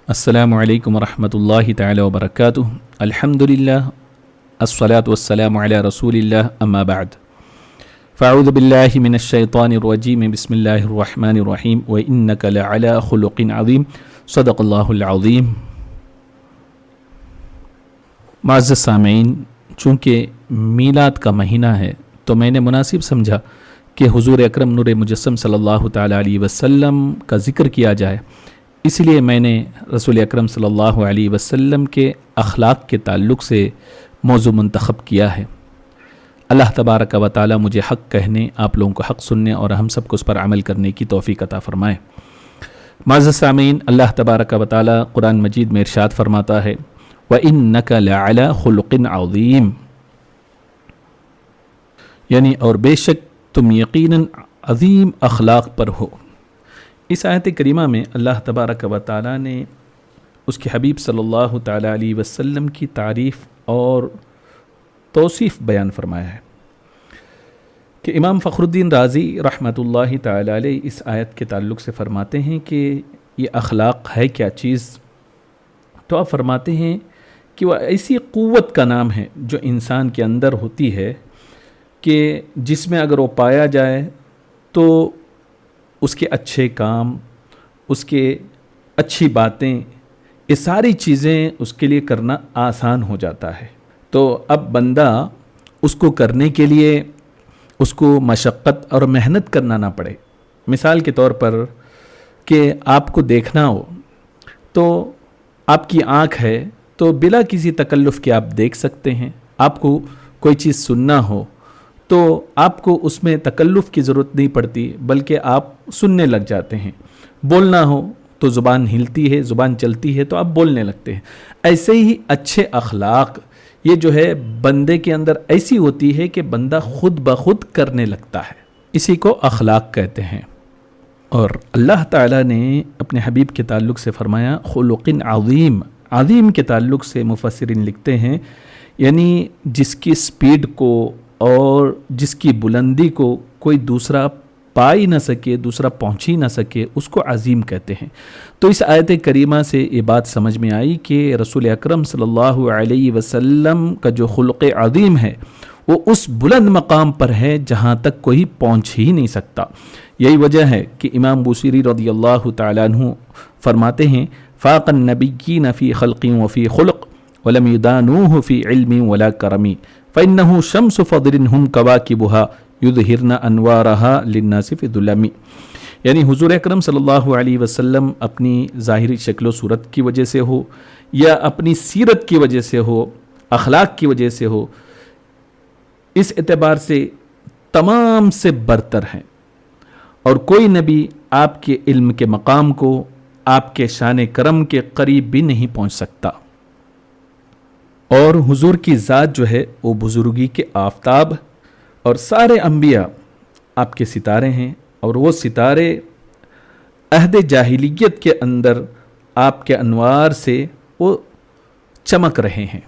السلام علیکم ورحمۃ اللہ تعالی وبرکاتہ۔ الحمدللہ الصلاۃ والسلام علی رسول اللہ اما بعد فاعوذ باللہ من الشیطان الرجیم بسم اللہ الرحمن الرحیم وإنک لعلی خلق عظیم صدق اللہ العظیم۔ معزز سامعین، چونکہ میلاد کا مہینہ ہے تو میں نے مناسب سمجھا کہ حضور اکرم نور مجسم صلی اللہ تعالی علیہ وسلم کا ذکر کیا جائے، اس لیے میں نے رسول اکرم صلی اللہ علیہ وسلم کے اخلاق کے تعلق سے موضوع منتخب کیا ہے۔ اللہ تبارک و تعالی مجھے حق کہنے، آپ لوگوں کو حق سننے اور ہم سب کو اس پر عمل کرنے کی توفیق عطا فرمائے۔ معزز سامعین، اللہ تبارک و تعالی قرآن مجید میں ارشاد فرماتا ہے وَإِنَّكَ لَعَلَى خُلُقٍ عَظِيمٍ، یعنی اور بے شک تم یقیناً عظیم اخلاق پر ہو۔ اس آیت کریمہ میں اللہ تبارک و تعالی نے اس کے حبیب صلی اللہ تعالی علیہ وسلم کی تعریف اور توصیف بیان فرمایا ہے کہ امام فخر الدین رازی رحمۃ اللہ تعالی علیہ اس آیت کے تعلق سے فرماتے ہیں کہ یہ اخلاق ہے کیا چیز؟ تو آپ فرماتے ہیں کہ وہ ایسی قوت کا نام ہے جو انسان کے اندر ہوتی ہے کہ جس میں اگر وہ پایا جائے تو اس کے اچھے کام، اس کے اچھی باتیں، یہ ساری چیزیں اس کے لیے کرنا آسان ہو جاتا ہے۔ تو اب بندہ اس کو کرنے کے لیے اس کو مشقت اور محنت کرنا نہ پڑے۔ مثال کے طور پر کہ آپ کو دیکھنا ہو تو آپ کی آنکھ ہے تو بلا کسی تکلف کے آپ دیکھ سکتے ہیں۔ آپ کو کوئی چیز سننا ہو تو آپ کو اس میں تکلف کی ضرورت نہیں پڑتی، بلکہ آپ سننے لگ جاتے ہیں۔ بولنا ہو تو زبان ہلتی ہے، زبان چلتی ہے تو آپ بولنے لگتے ہیں۔ ایسے ہی اچھے اخلاق یہ جو ہے بندے کے اندر ایسی ہوتی ہے کہ بندہ خود بخود کرنے لگتا ہے، اسی کو اخلاق کہتے ہیں۔ اور اللہ تعالیٰ نے اپنے حبیب کے تعلق سے فرمایا خلق عظیم۔ عظیم کے تعلق سے مفسرین لکھتے ہیں یعنی جس کی سپیڈ کو اور جس کی بلندی کو کوئی دوسرا پا ہی نہ سکے، دوسرا پہنچ ہی نہ سکے، اس کو عظیم کہتے ہیں۔ تو اس آیت کریمہ سے یہ بات سمجھ میں آئی کہ رسول اکرم صلی اللہ علیہ وسلم کا جو خلق عظیم ہے وہ اس بلند مقام پر ہے جہاں تک کوئی پہنچ ہی نہیں سکتا۔ یہی وجہ ہے کہ امام بوصیری رضی اللہ تعالیٰ عنہ فرماتے ہیں فاق النبیین فی خلق وفی خلق ولم یدانوہ فی علم ولا کرمی فإنه شمس فضل هم كواكبها يظهرن أنوارها للناس في الظلام۔ یعنی حضور اکرم صلی اللہ علیہ وسلم اپنی ظاہری شکل و صورت کی وجہ سے ہو یا اپنی سیرت کی وجہ سے ہو، اخلاق کی وجہ سے ہو، اس اعتبار سے تمام سے برتر ہیں، اور کوئی نبی آپ کے علم کے مقام کو، آپ کے شان کرم کے قریب بھی نہیں پہنچ سکتا۔ اور حضور کی ذات جو ہے وہ بزرگی کے آفتاب اور سارے انبیاء آپ کے ستارے ہیں، اور وہ ستارے عہد جاہلیت کے اندر آپ کے انوار سے وہ چمک رہے ہیں۔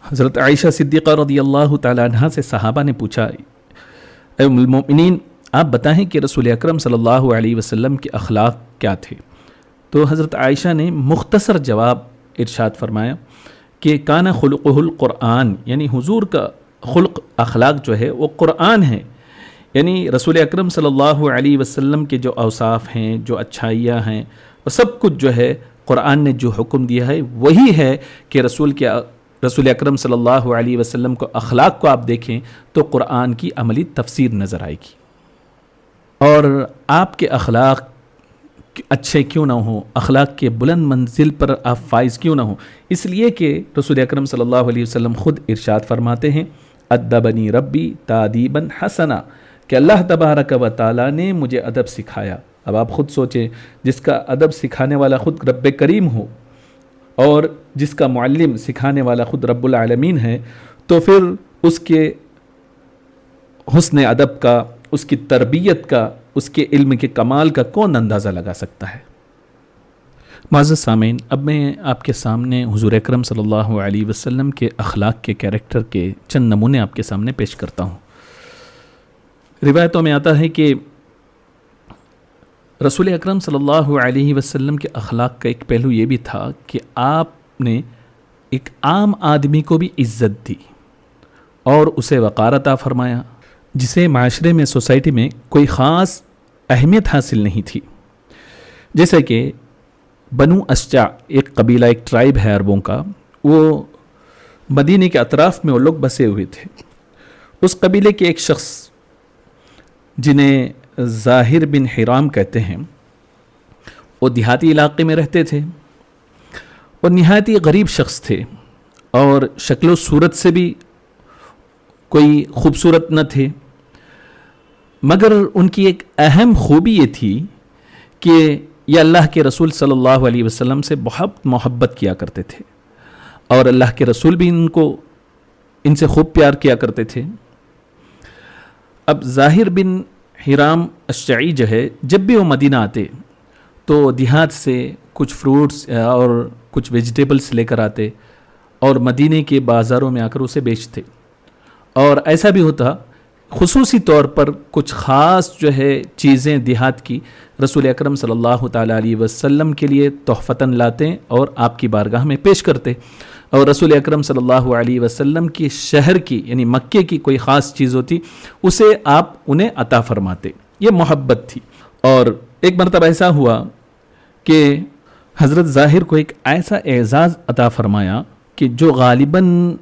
حضرت عائشہ صدیقہ رضی اللہ تعالیٰ عنہ سے صحابہ نے پوچھا اے ام المؤمنین، آپ بتائیں کہ رسول اکرم صلی اللہ علیہ وسلم کے اخلاق کیا تھے؟ تو حضرت عائشہ نے مختصر جواب ارشاد فرمایا کہ کانا خلقہ القرآن، یعنی حضور کا خلق اخلاق جو ہے وہ قرآن ہے۔ یعنی رسول اکرم صلی اللہ علیہ وسلم کے جو اوصاف ہیں، جو اچھائیاں ہیں، وہ سب کچھ جو ہے قرآن نے جو حکم دیا ہے وہی ہے کہ رسول اکرم صلی اللہ علیہ وسلم کو اخلاق کو آپ دیکھیں تو قرآن کی عملی تفسیر نظر آئے گی۔ اور آپ کے اخلاق اچھے کیوں نہ ہوں، اخلاق کے بلند منزل پر آپ فائز کیوں نہ ہوں، اس لیے کہ رسول اکرم صلی اللہ علیہ وسلم خود ارشاد فرماتے ہیں ادبنی ربی تادیبا حسنا، کہ اللہ تبارک و تعالیٰ نے مجھے ادب سکھایا۔ اب آپ خود سوچیں، جس کا ادب سکھانے والا خود رب کریم ہو اور جس کا معلم سکھانے والا خود رب العالمین ہے، تو پھر اس کے حسن ادب کا، اس کی تربیت کا، اس کے علم کے کمال کا کون اندازہ لگا سکتا ہے؟ معزز سامعین، اب میں آپ کے سامنے حضور اکرم صلی اللہ علیہ وسلم کے اخلاق کے کیریکٹر کے چند نمونے آپ کے سامنے پیش کرتا ہوں۔ روایتوں میں آتا ہے کہ رسول اکرم صلی اللہ علیہ وسلم کے اخلاق کا ایک پہلو یہ بھی تھا کہ آپ نے ایک عام آدمی کو بھی عزت دی اور اسے وقار عطا فرمایا، جسے معاشرے میں، سوسائٹی میں کوئی خاص اہمیت حاصل نہیں تھی. جیسا کہ بنو اشجع ایک قبیلہ، ایک ٹرائب ہے عربوں کا، وہ مدینے کے اطراف میں وہ لوگ بسے ہوئے تھے. اس قبیلے کے ایک شخص جنہیں ظاہر بن حرام کہتے ہیں، وہ دیہاتی علاقے میں رہتے تھے اور نہایتی غریب شخص تھے اور شکل و صورت سے بھی کوئی خوبصورت نہ تھے، مگر ان کی ایک اہم خوبی یہ تھی کہ یہ اللہ کے رسول صلی اللہ علیہ وسلم سے بہت محبت کیا کرتے تھے اور اللہ کے رسول بھی ان سے خوب پیار کیا کرتے تھے. اب ظاہر بن حرام اشجعی جو ہے، جب بھی وہ مدینہ آتے تو دیہات سے کچھ فروٹس اور کچھ ویجیٹیبلس لے کر آتے اور مدینے کے بازاروں میں آ کر اسے بیچتے. اور ایسا بھی ہوتا خصوصی طور پر کچھ خاص جو ہے چیزیں دیہات کی رسول اکرم صلی اللہ تعالیٰ علیہ وسلم کے لیے تحفتاً لاتے اور آپ کی بارگاہ میں پیش کرتے. اور رسول اکرم صلی اللہ علیہ وسلم کی شہر کی یعنی مکے کی کوئی خاص چیز ہوتی اسے آپ انہیں عطا فرماتے. یہ محبت تھی. اور ایک مرتبہ ایسا ہوا کہ حضرت ظاہر کو ایک ایسا اعزاز عطا فرمایا کہ جو غالباً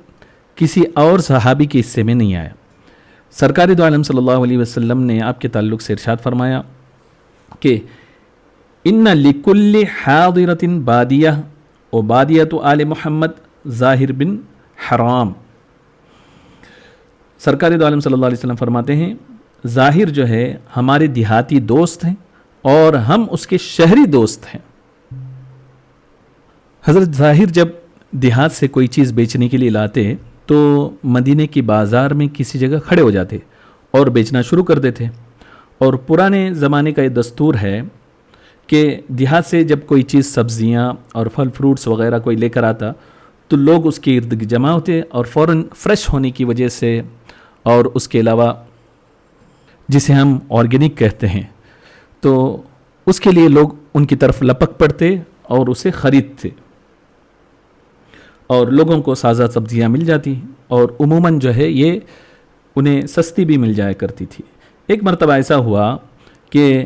کسی اور صحابی کے حصے میں نہیں آیا. سرکار دو عالم صلی اللہ علیہ وسلم نے آپ کے تعلق سے ارشاد فرمایا کہ ان لکل حاضرۃ بادیہ و بادیۃ آل محمد ظاہر بن حرام. سرکار دو عالم صلی اللہ علیہ وسلم فرماتے ہیں ظاہر جو ہے ہمارے دیہاتی دوست ہیں اور ہم اس کے شہری دوست ہیں. حضرت ظاہر جب دیہات سے کوئی چیز بیچنے کے لیے لاتے تو مدینے کی بازار میں کسی جگہ کھڑے ہو جاتے اور بیچنا شروع کر دیتے. اور پرانے زمانے کا یہ دستور ہے کہ دیہات سے جب کوئی چیز سبزیاں اور پھل فروٹس وغیرہ کوئی لے کر آتا تو لوگ اس کے ارد گرد جمع ہوتے اور فوراً فریش ہونے کی وجہ سے اور اس کے علاوہ جسے ہم آرگینک کہتے ہیں تو اس کے لیے لوگ ان کی طرف لپک پڑتے اور اسے خریدتے اور لوگوں کو تازہ سبزیاں مل جاتی اور عموماً جو ہے یہ انہیں سستی بھی مل جایا کرتی تھی. ایک مرتبہ ایسا ہوا کہ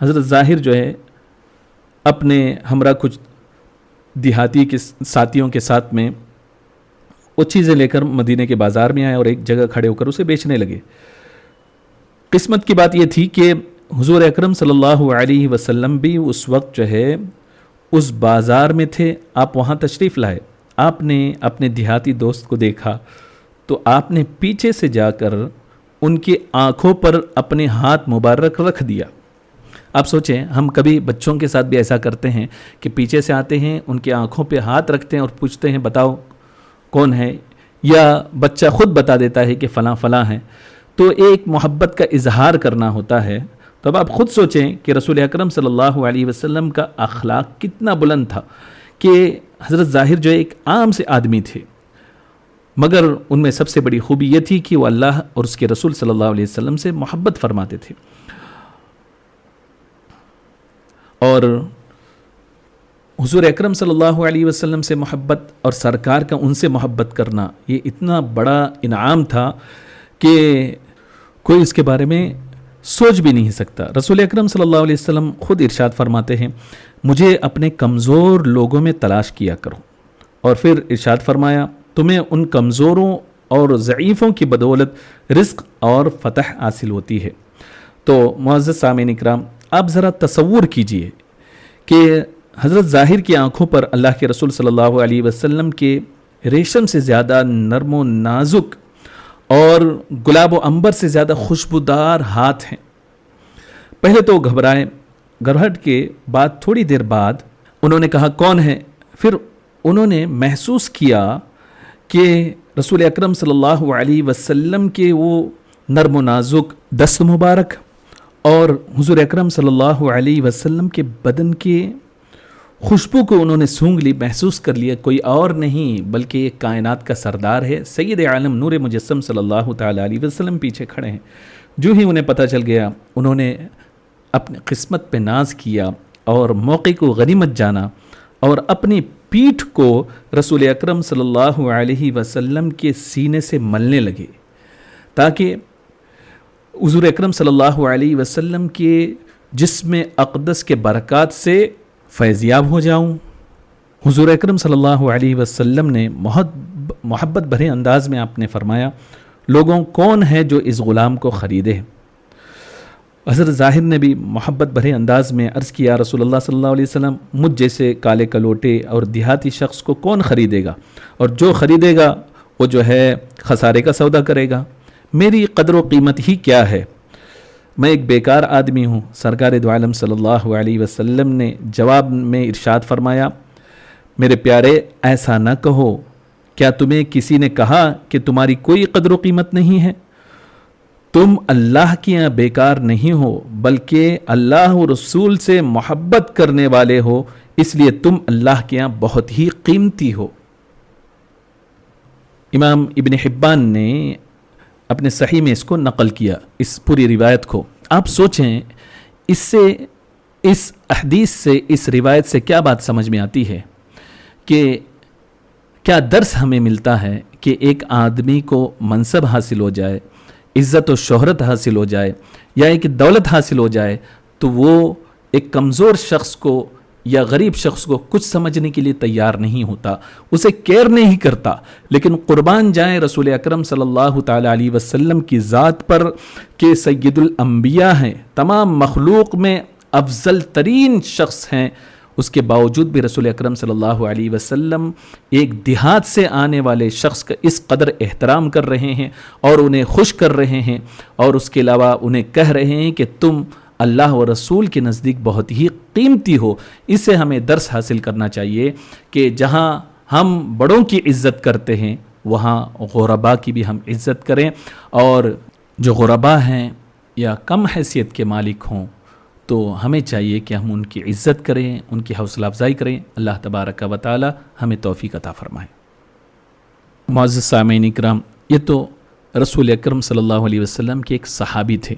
حضرت ظاہر جو ہے اپنے ہمراہ کچھ دیہاتی کے ساتھیوں کے ساتھ میں وہ چیزیں لے کر مدینے کے بازار میں آئے اور ایک جگہ کھڑے ہو کر اسے بیچنے لگے. قسمت کی بات یہ تھی کہ حضور اکرم صلی اللہ علیہ وسلم بھی اس وقت جو ہے اس بازار میں تھے. آپ وہاں تشریف لائے. آپ نے اپنے دیہاتی دوست کو دیکھا تو آپ نے پیچھے سے جا کر ان کی آنکھوں پر اپنے ہاتھ مبارک رکھ دیا. آپ سوچیں ہم کبھی بچوں کے ساتھ بھی ایسا کرتے ہیں کہ پیچھے سے آتے ہیں ان کی آنکھوں پہ ہاتھ رکھتے ہیں اور پوچھتے ہیں بتاؤ کون ہے، یا بچہ خود بتا دیتا ہے کہ فلاں فلاں ہے. تو ایک محبت کا اظہار کرنا ہوتا ہے. تو اب آپ خود سوچیں کہ رسول اکرم صلی اللہ علیہ وسلم کا اخلاق کتنا بلند تھا کہ حضرت ظاہر جو ایک عام سے آدمی تھے مگر ان میں سب سے بڑی خوبی یہ تھی کہ وہ اللہ اور اس کے رسول صلی اللہ علیہ وسلم سے محبت فرماتے تھے. اور حضور اکرم صلی اللہ علیہ وسلم سے محبت اور سرکار کا ان سے محبت کرنا یہ اتنا بڑا انعام تھا کہ کوئی اس کے بارے میں سوچ بھی نہیں سکتا. رسول اکرم صلی اللہ علیہ وسلم خود ارشاد فرماتے ہیں مجھے اپنے کمزور لوگوں میں تلاش کیا کرو. اور پھر ارشاد فرمایا تمہیں ان کمزوروں اور ضعیفوں کی بدولت رزق اور فتح حاصل ہوتی ہے. تو معزز سامعین اکرام، آپ ذرا تصور کیجئے کہ حضرت ظاہر کی آنکھوں پر اللہ کے رسول صلی اللہ علیہ وسلم کے ریشم سے زیادہ نرم و نازک اور گلاب و عنبر سے زیادہ خوشبودار ہاتھ ہیں. پہلے تو گھبرائے، گھبراہٹ کے بعد تھوڑی دیر بعد انہوں نے کہا کون ہے. پھر انہوں نے محسوس کیا کہ رسول اکرم صلی اللہ علیہ وسلم کے وہ نرم و نازک دست مبارک اور حضور اکرم صلی اللہ علیہ وسلم کے بدن کے خوشبو کو انہوں نے سونگھ لی، محسوس کر لیا کوئی اور نہیں بلکہ یہ کائنات کا سردار ہے، سید عالم نور مجسم صلی اللہ تعالیٰ علیہ وسلم پیچھے کھڑے ہیں. جو ہی انہیں پتہ چل گیا انہوں نے اپنی قسمت پہ ناز کیا اور موقع کو غنیمت جانا اور اپنی پیٹھ کو رسول اکرم صلی اللہ علیہ وسلم کے سینے سے ملنے لگے تاکہ حضور اکرم صلی اللہ علیہ وسلم کے جسم اقدس کے برکات سے فیضیاب ہو جاؤں۔ حضور اکرم صلی اللہ علیہ وسلم نے محبت بھرے انداز میں آپ نے فرمایا، لوگوں کون ہے جو اس غلام کو خریدے؟ حضرت ظاہر نے بھی محبت بھرے انداز میں عرض کیا، رسول اللہ صلی اللہ علیہ وسلم مجھ جیسے کالے کلوٹے اور دیہاتی شخص کو کون خریدے گا، اور جو خریدے گا وہ جو ہے خسارے کا سودا کرے گا، میری قدر و قیمت ہی کیا ہے، میں ایک بیکار آدمی ہوں۔ سرکار دو عالم صلی اللہ علیہ وسلم نے جواب میں ارشاد فرمایا، میرے پیارے ایسا نہ کہو، کیا تمہیں کسی نے کہا کہ تمہاری کوئی قدر و قیمت نہیں ہے؟ تم اللہ کے یہاں بیکار نہیں ہو بلکہ اللہ و رسول سے محبت کرنے والے ہو، اس لیے تم اللہ کے یہاں بہت ہی قیمتی ہو۔ امام ابن حبان نے اپنے صحیح میں اس کو نقل کیا، اس پوری روایت کو۔ آپ سوچیں اس حدیث سے، اس روایت سے کیا بات سمجھ میں آتی ہے کہ کیا درس ہمیں ملتا ہے کہ ایک آدمی کو منصب حاصل ہو جائے، عزت و شہرت حاصل ہو جائے یا ایک دولت حاصل ہو جائے تو وہ ایک کمزور شخص کو یا غریب شخص کو کچھ سمجھنے کے لیے تیار نہیں ہوتا، اسے کیئر نہیں کرتا۔ لیکن قربان جائیں رسول اکرم صلی اللہ تعالیٰ علیہ وسلم کی ذات پر کہ سید الانبیاء ہیں، تمام مخلوق میں افضل ترین شخص ہیں، اس کے باوجود بھی رسول اکرم صلی اللہ علیہ وسلم ایک دیہات سے آنے والے شخص کا اس قدر احترام کر رہے ہیں اور انہیں خوش کر رہے ہیں، اور اس کے علاوہ انہیں کہہ رہے ہیں کہ تم اللہ و رسول کے نزدیک بہت ہی قیمتی ہو۔ اس سے ہمیں درس حاصل کرنا چاہیے کہ جہاں ہم بڑوں کی عزت کرتے ہیں وہاں غربا کی بھی ہم عزت کریں، اور جو غربا ہیں یا کم حیثیت کے مالک ہوں تو ہمیں چاہیے کہ ہم ان کی عزت کریں، ان کی حوصلہ افزائی کریں۔ اللہ تبارک و تعالی ہمیں توفیق عطا فرمائے۔ معزز سامعین اکرام، یہ تو رسول اکرم صلی اللہ علیہ وسلم کے ایک صحابی تھے،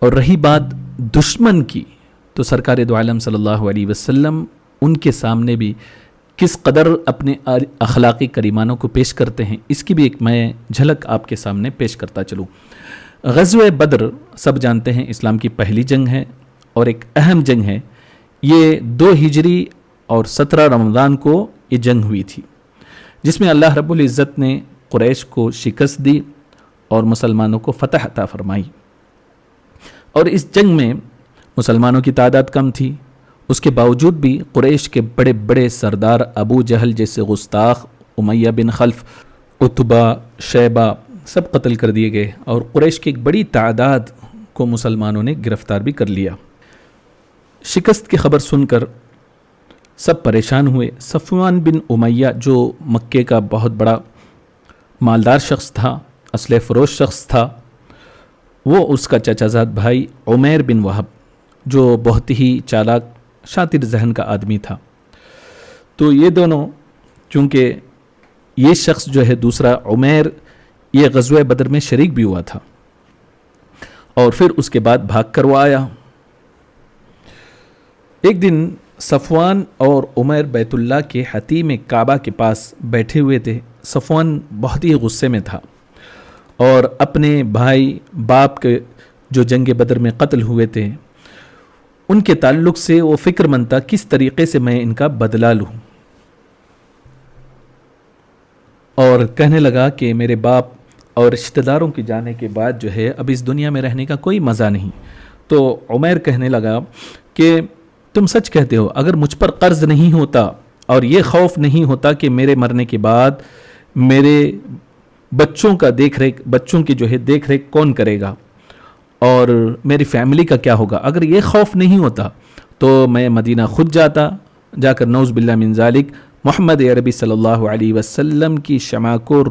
اور رہی بات دشمن کی تو سرکار دو عالم صلی اللہ علیہ وسلم ان کے سامنے بھی کس قدر اپنے اخلاقی کریمانوں کو پیش کرتے ہیں، اس کی بھی ایک میں جھلک آپ کے سامنے پیش کرتا چلوں۔ غزوہ بدر سب جانتے ہیں اسلام کی پہلی جنگ ہے اور ایک اہم جنگ ہے۔ یہ 2 ہجری اور 17 رمضان کو یہ جنگ ہوئی تھی، جس میں اللہ رب العزت نے قریش کو شکست دی اور مسلمانوں کو فتح عطا فرمائی۔ اور اس جنگ میں مسلمانوں کی تعداد کم تھی، اس کے باوجود بھی قریش کے بڑے بڑے سردار ابو جہل جیسے گستاخ، امیہ بن خلف، عتبہ، شیبہ سب قتل کر دیے گئے، اور قریش کی ایک بڑی تعداد کو مسلمانوں نے گرفتار بھی کر لیا۔ شکست کی خبر سن کر سب پریشان ہوئے۔ صفوان بن امیہ جو مکے کا بہت بڑا مالدار شخص تھا، اسلحہ فروش شخص تھا، وہ اس کا چچا زاد بھائی عمیر بن وہب جو بہت ہی چالاک شاطر ذہن کا آدمی تھا، تو یہ دونوں، چونکہ یہ شخص جو ہے دوسرا عمیر، یہ غزوہ بدر میں شریک بھی ہوا تھا، اور پھر اس کے بعد بھاگ کر وہ آیا۔ ایک دن صفوان اور عمیر بیت اللہ کے حتیم کعبہ کے پاس بیٹھے ہوئے تھے۔ صفوان بہت ہی غصے میں تھا اور اپنے بھائی باپ کے جو جنگ بدر میں قتل ہوئے تھے ان کے تعلق سے وہ فکر مند تھا کس طریقے سے میں ان کا بدلہ لوں، اور کہنے لگا کہ میرے باپ اور رشتہ داروں کے جانے کے بعد جو ہے اب اس دنیا میں رہنے کا کوئی مزہ نہیں۔ تو عمیر کہنے لگا کہ تم سچ کہتے ہو، اگر مجھ پر قرض نہیں ہوتا اور یہ خوف نہیں ہوتا کہ میرے مرنے کے بعد میرے بچوں کی جو ہے دیکھ ریکھ کون کرے گا اور میری فیملی کا کیا ہوگا، اگر یہ خوف نہیں ہوتا تو میں مدینہ خود جا کر نعوذ باللہ من ذالک محمد عربی صلی اللہ علیہ وسلم کی شمع کو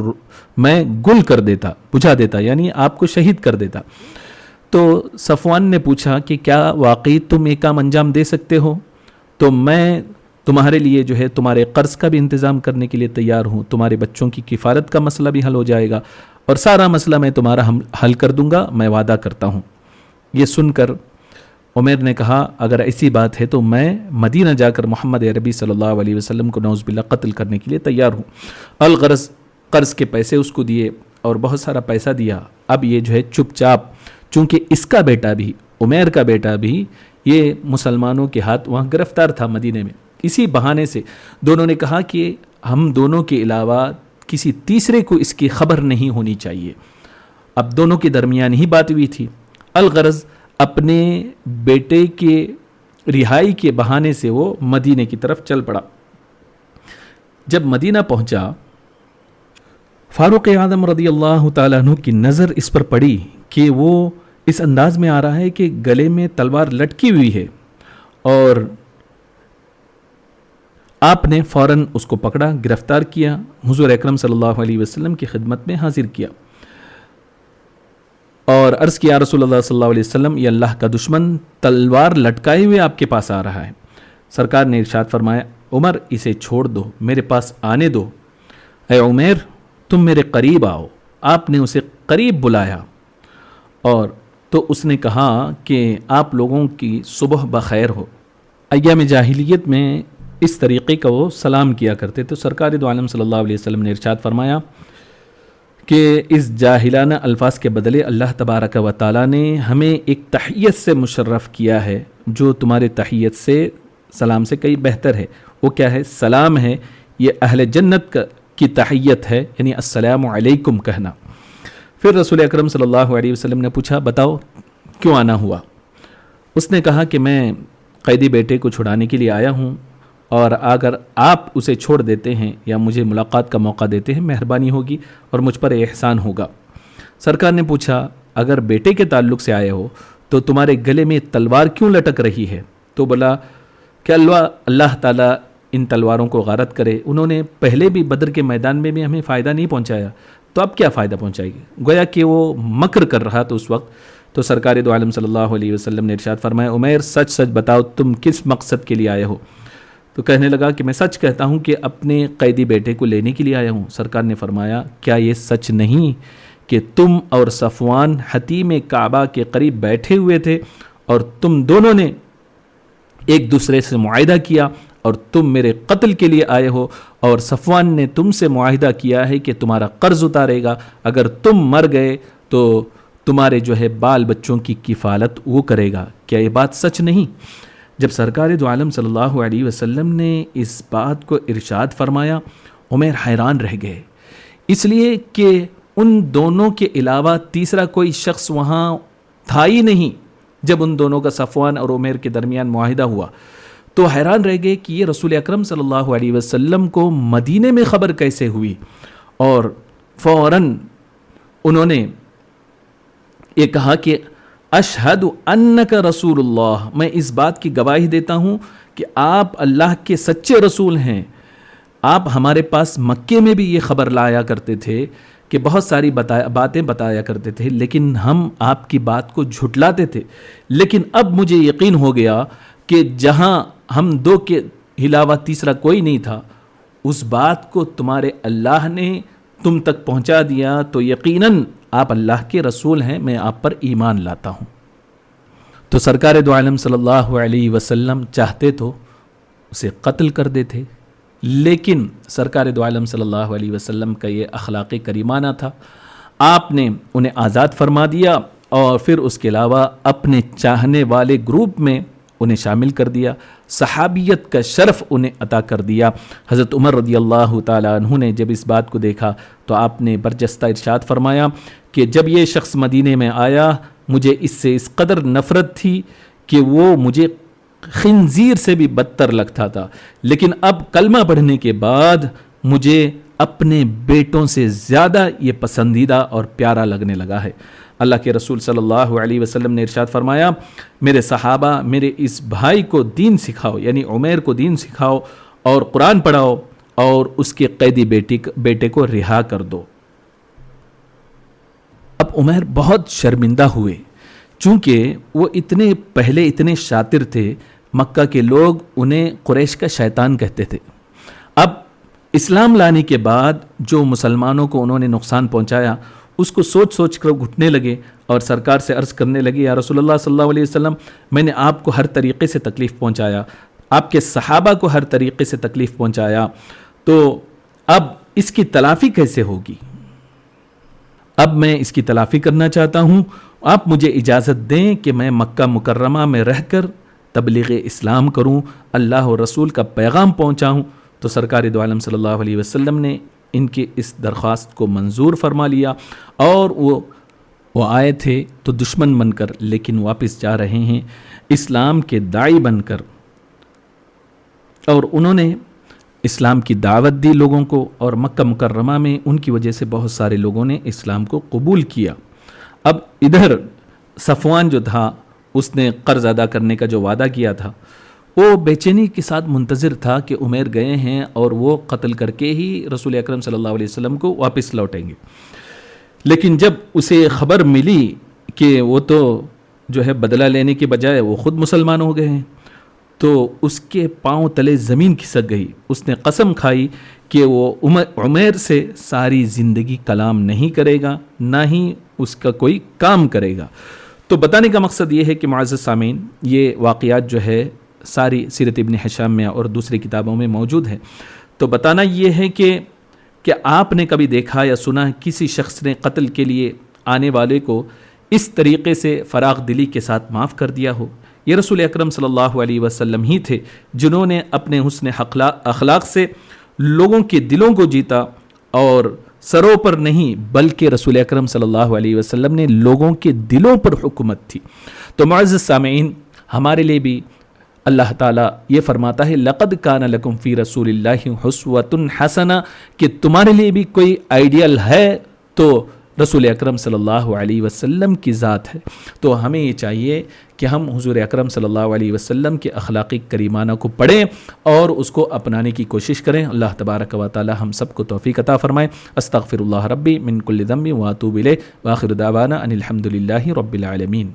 میں گل کر دیتا، بجھا دیتا، یعنی آپ کو شہید کر دیتا۔ تو صفوان نے پوچھا کہ کیا واقعی تم یہ کام انجام دے سکتے ہو؟ تو میں تمہارے لیے جو ہے تمہارے قرض کا بھی انتظام کرنے کے لیے تیار ہوں، تمہارے بچوں کی کفالت کا مسئلہ بھی حل ہو جائے گا، اور سارا مسئلہ میں تمہارا حل کر دوں گا، میں وعدہ کرتا ہوں۔ یہ سن کر عمیر نے کہا اگر ایسی بات ہے تو میں مدینہ جا کر محمد عربی صلی اللہ علیہ وسلم کو نعوذ باللہ قتل کرنے کے لیے تیار ہوں۔ الغرض قرض کے پیسے اس کو دیے اور بہت سارا پیسہ دیا۔ اب یہ جو ہے چپ چاپ، چونکہ اس کا بیٹا بھی، عمیر کا بیٹا بھی یہ مسلمانوں کے ہاتھ وہاں گرفتار تھا مدینے میں، اسی بہانے سے دونوں نے کہا کہ ہم دونوں کے علاوہ کسی تیسرے کو اس کی خبر نہیں ہونی چاہیے۔ اب دونوں کے درمیان ہی بات ہوئی تھی۔ الغرض اپنے بیٹے کے رہائی کے بہانے سے وہ مدینے کی طرف چل پڑا۔ جب مدینہ پہنچا، فاروق اعظم رضی اللہ تعالیٰ عنہ کی نظر اس پر پڑی کہ وہ اس انداز میں آ رہا ہے کہ گلے میں تلوار لٹکی ہوئی ہے، اور آپ نے فوراً اس کو پکڑا، گرفتار کیا، حضور اکرم صلی اللہ علیہ وسلم کی خدمت میں حاضر کیا اور عرض کیا رسول اللہ صلی اللہ علیہ وسلم، یہ اللہ کا دشمن تلوار لٹکائے ہوئے آپ کے پاس آ رہا ہے۔ سرکار نے ارشاد فرمایا عمر اسے چھوڑ دو، میرے پاس آنے دو۔ اے عمیر تم میرے قریب آؤ۔ آپ نے اسے قریب بلایا اور تو اس نے کہا کہ آپ لوگوں کی صبح بخیر ہو۔ ایام جاہلیت میں اس طریقے کا وہ سلام کیا کرتے تو سرکار دو عالم صلی اللہ علیہ وسلم نے ارشاد فرمایا کہ اس جاہلانہ الفاظ کے بدلے اللہ تبارک و تعالیٰ نے ہمیں ایک تحیت سے مشرف کیا ہے جو تمہارے تحیت سے سلام سے کئی بہتر ہے۔ وہ کیا ہے؟ سلام ہے، یہ اہل جنت کی تحیت ہے، یعنی السلام علیکم کہنا۔ پھر رسول اکرم صلی اللہ علیہ وسلم نے پوچھا بتاؤ کیوں آنا ہوا؟ اس نے کہا کہ میں قیدی بیٹے کو چھڑانے کے لیے آیا ہوں، اور اگر آپ اسے چھوڑ دیتے ہیں یا مجھے ملاقات کا موقع دیتے ہیں مہربانی ہوگی اور مجھ پر احسان ہوگا۔ سرکار نے پوچھا اگر بیٹے کے تعلق سے آئے ہو تو تمہارے گلے میں تلوار کیوں لٹک رہی ہے؟ تو بولا کہ اللہ تعالیٰ ان تلواروں کو غارت کرے، انہوں نے پہلے بھی بدر کے میدان میں بھی ہمیں فائدہ نہیں پہنچایا، تو اب کیا فائدہ پہنچائے گی؟ گویا کہ وہ مکر کر رہا تو اس وقت تو سرکار دو عالم صلی اللہ علیہ وسلم نے ارشاد فرمایا عمیر سچ سچ بتاؤ تم کس مقصد کے لیے آئے ہو؟ تو کہنے لگا کہ میں سچ کہتا ہوں کہ اپنے قیدی بیٹے کو لینے کے لیے آیا ہوں۔ سرکار نے فرمایا کیا یہ سچ نہیں کہ تم اور صفوان حتیم کعبہ کے قریب بیٹھے ہوئے تھے اور تم دونوں نے ایک دوسرے سے معاہدہ کیا اور تم میرے قتل کے لیے آئے ہو، اور صفوان نے تم سے معاہدہ کیا ہے کہ تمہارا قرض اتارے گا، اگر تم مر گئے تو تمہارے جو ہے بال بچوں کی کفالت وہ کرے گا، کیا یہ بات سچ نہیں؟ جب سرکار دو عالم صلی اللہ علیہ وسلم نے اس بات کو ارشاد فرمایا عمیر حیران رہ گئے، اس لیے کہ ان دونوں کے علاوہ تیسرا کوئی شخص وہاں تھا ہی نہیں جب ان دونوں کا صفوان اور عمیر کے درمیان معاہدہ ہوا، تو حیران رہ گئے کہ یہ رسول اکرم صلی اللہ علیہ وسلم کو مدینے میں خبر کیسے ہوئی، اور فوراً انہوں نے یہ کہا کہ اشہد انک رسول اللہ، میں اس بات کی گواہی دیتا ہوں کہ آپ اللہ کے سچے رسول ہیں۔ آپ ہمارے پاس مکے میں بھی یہ خبر لایا کرتے تھے کہ بہت ساری باتیں بتایا کرتے تھے، لیکن ہم آپ کی بات کو جھٹلاتے تھے، لیکن اب مجھے یقین ہو گیا کہ جہاں ہم دو کے علاوہ تیسرا کوئی نہیں تھا، اس بات کو تمہارے اللہ نے تم تک پہنچا دیا، تو یقیناً آپ اللہ کے رسول ہیں، میں آپ پر ایمان لاتا ہوں۔ تو سرکار دو عالم صلی اللہ علیہ وسلم چاہتے تو اسے قتل کر دیتے، لیکن سرکار دو عالم صلی اللہ علیہ وسلم کا یہ اخلاق کریمانہ تھا، آپ نے انہیں آزاد فرما دیا اور پھر اس کے علاوہ اپنے چاہنے والے گروپ میں انہیں شامل کر دیا، صحابیت کا شرف انہیں عطا کر دیا۔ حضرت عمر رضی اللہ تعالیٰ عنہ نے جب اس بات کو دیکھا تو آپ نے برجستہ ارشاد فرمایا کہ جب یہ شخص مدینے میں آیا مجھے اس سے اس قدر نفرت تھی کہ وہ مجھے خنزیر سے بھی بدتر لگتا تھا، لیکن اب کلمہ پڑھنے کے بعد مجھے اپنے بیٹوں سے زیادہ یہ پسندیدہ اور پیارا لگنے لگا ہے۔ اللہ کے رسول صلی اللہ علیہ وسلم نے ارشاد فرمایا میرے صحابہ میرے اس بھائی کو دین سکھاؤ، یعنی عمیر کو دین سکھاؤ اور قرآن پڑھاؤ اور اس کے قیدی بیٹے کو رہا کر دو۔ اب عمیر بہت شرمندہ ہوئے، چونکہ وہ پہلے اتنے شاطر تھے، مکہ کے لوگ انہیں قریش کا شیطان کہتے تھے۔ اب اسلام لانے کے بعد جو مسلمانوں کو انہوں نے نقصان پہنچایا اس کو سوچ سوچ کر گھٹنے لگے اور سرکار سے عرض کرنے لگی یا رسول اللہ صلی اللہ علیہ وسلم میں نے آپ کو ہر طریقے سے تکلیف پہنچایا، آپ کے صحابہ کو ہر طریقے سے تکلیف پہنچایا، تو اب اس کی تلافی کیسے ہوگی؟ اب میں اس کی تلافی کرنا چاہتا ہوں، آپ مجھے اجازت دیں کہ میں مکہ مکرمہ میں رہ کر تبلیغ اسلام کروں، اللہ و رسول کا پیغام پہنچاؤں۔ تو سرکار دو عالم صلی اللہ علیہ وسلم نے ان کی اس درخواست کو منظور فرما لیا، اور وہ آئے تھے تو دشمن بن کر، لیکن واپس جا رہے ہیں اسلام کے داعی بن کر، اور انہوں نے اسلام کی دعوت دی لوگوں کو، اور مکہ مکرمہ میں ان کی وجہ سے بہت سارے لوگوں نے اسلام کو قبول کیا۔ اب ادھر صفوان جو تھا اس نے قرض ادا کرنے کا جو وعدہ کیا تھا، وہ بے چینی کے ساتھ منتظر تھا کہ عمیر گئے ہیں اور وہ قتل کر کے ہی رسول اکرم صلی اللہ علیہ وسلم کو واپس لوٹیں گے، لیکن جب اسے خبر ملی کہ وہ تو جو ہے بدلہ لینے کے بجائے وہ خود مسلمان ہو گئے ہیں، تو اس کے پاؤں تلے زمین کھسک گئی۔ اس نے قسم کھائی کہ وہ عمیر سے ساری زندگی کلام نہیں کرے گا، نہ ہی اس کا کوئی کام کرے گا۔ تو بتانے کا مقصد یہ ہے کہ معزز سامعین، یہ واقعات جو ہے ساری سیرت ابن ہشام میں اور دوسری کتابوں میں موجود ہے۔ تو بتانا یہ ہے کہ آپ نے کبھی دیکھا یا سنا کسی شخص نے قتل کے لیے آنے والے کو اس طریقے سے فراغ دلی کے ساتھ معاف کر دیا ہو؟ یہ رسول اکرم صلی اللہ علیہ وسلم ہی تھے جنہوں نے اپنے حسن اخلاق سے لوگوں کے دلوں کو جیتا، اور سروں پر نہیں بلکہ رسول اکرم صلی اللہ علیہ وسلم نے لوگوں کے دلوں پر حکومت تھی۔ تو معزز سامعین، ہمارے لیے بھی اللہ تعالیٰ یہ فرماتا ہے لَقَدْ كَانَ لَكُمْ فِي رَسُولِ اللَّهِ حُسْوَةٌ حَسَنَةٌ، کہ تمہارے لیے بھی کوئی آئیڈیل ہے تو رسول اکرم صلی اللہ علیہ وسلم کی ذات ہے۔ تو ہمیں یہ چاہیے کہ ہم حضور اکرم صلی اللہ علیہ وسلم کے اخلاقی کریمانہ کو پڑھیں اور اس کو اپنانے کی کوشش کریں۔ اللہ تبارک و تعالی ہم سب کو توفیق عطا فرمائے۔ استغفر اللہ ربی من کل ذنب واتوب الیہ، وآخر دعوانا ان الحمد للہ رب العالمین۔